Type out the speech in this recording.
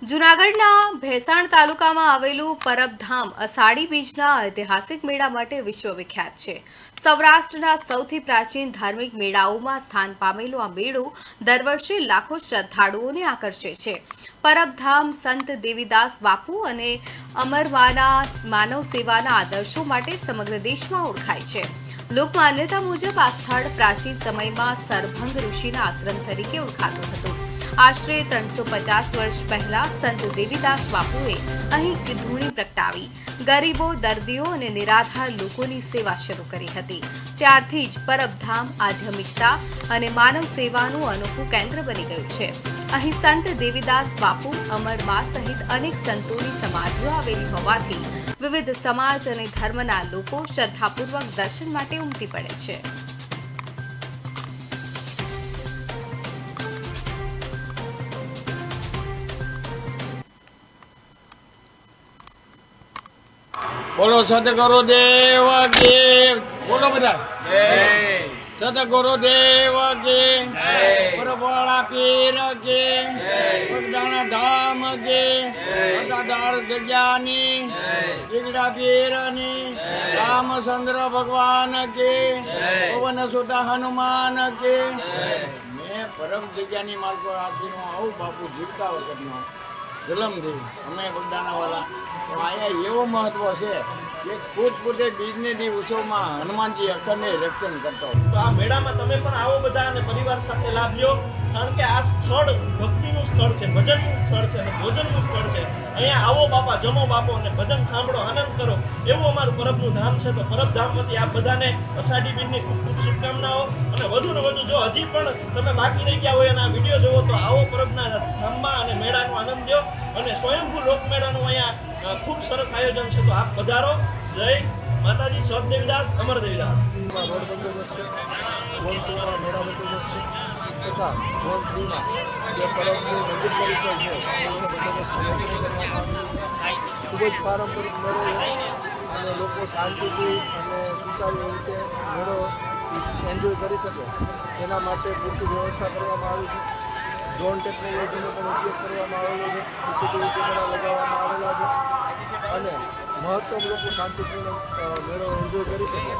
જૂનાગઢના ભેસાણ તાલુકામાં આવેલું પરબધામ અષાઢી બીજના ઐતિહાસિક મેળા માટે વિશ્વવિખ્યાત છે। સૌરાષ્ટ્રના સૌથી પ્રાચીન ધાર્મિક મેળાઓમાં સ્થાન પામેલો આ મેળો દર વર્ષે લાખો શ્રદ્ધાળુઓને આકર્ષે છે। પરબધામ સંત દેવીદાસ બાપુ અને અમરવાના માનવ સેવાના આદર્શો માટે સમગ્ર દેશમાં ઓળખાય છે। લોકમાન્યતા મુજબ આ સ્થળ પ્રાચીન સમયમાં સરભંગ ઋષિના આશ્રમ તરીકે ઓળખાતું હતું। આશરે 350 વર્ષ પહેલા સંત દેવીદાસ બાપુએ અહીં ધૂણી પ્રગટાવી ગરીબો, દર્દીઓ અને નિરાધાર લોકોની સેવા શરૂ કરી હતી। ત્યારથી જ પરબધામ આધ્યાત્મિકતા અને માનવ સેવાનું અનોખું કેન્દ્ર બની ગયું છે। અહીં સંત દેવીદાસ બાપુ, અમરમા સહિત અનેક સંતોની સમાધિઓ આવેલી હોવાથી વિવિધ સમાજ અને ધર્મના લોકો શ્રદ્ધાપૂર્વક દર્શન માટે ઉમટી પડે છે। बोलो सतगुरुदेव की, बोलो बता सतगुरुदेव की, परबोला पीर की, बगदाना धाम की, दादार जग्यानी, जिगड़ा पीरनी, रामचंद्र भगवान की, पवन सुत हनुमान की। मैं परम जग्यानी मार्ग पर आती हूँ। आऊ बापू जीवता वखतनो जलमथी अमे बगदानावाला तो आया एवो महत्व है कि खुद पोते बीजने उत्सव में हनुमानजी अखंड रक्षण करता। तो आ मेला में तमे पण आवो बधा अने परिवार साथे लाभ ल्यो, कारण के आ स्थळ भक्तिनुं स्थळ छे, भजननुं स्थळ छे अने भोजननुं स्थळ छे। अहींया आवो बापा, जमो बापो अने भजन सांभळो, आनंद करो, एवुं अमारुं परबनुं धाम छे। तो परबधाममांथी आप बधाने अषाढी बीजनी खूब खूब शुभकामनाओ अने वधु ने वधु जो हजी पण तमे बाकी रही गया होय अने आ विडियो जोवो तो आवो परबना धाममां अने मेळानो आनंद ल्यो अने स्वयंभू लोकमेळानुं अहींया खूब सरस आयोजन छे। तो आप पधारो। जय माताजी, सत देवीदास, अमर देवीदास। रोड बंदोबस्त છે, ઝોન 2માં મેળા બંદોબસ્ત છે તથા ઝોન 3માં જે પરબનું મંદિર પરિસર છે એનો બંદોબસ્ત કરવામાં આવ્યો છે। ખૂબ જ પારંપરિક મેળો છે અને લોકો શાંતિથી અને સુચારુ રીતે મેળો એન્જોય કરી શકે તેના માટે પૂરતી વ્યવસ્થા કરવામાં આવી છે। ડ્રોન ટેકનોલોજીનો પણ ઉપયોગ કરવામાં આવેલો છે, સીસીટીવી કેમેરા લગાવવામાં આવેલા છે અને મહત્તમ લોકો શાંતિપૂર્ણ મેળો એન્જોય કરી શકે।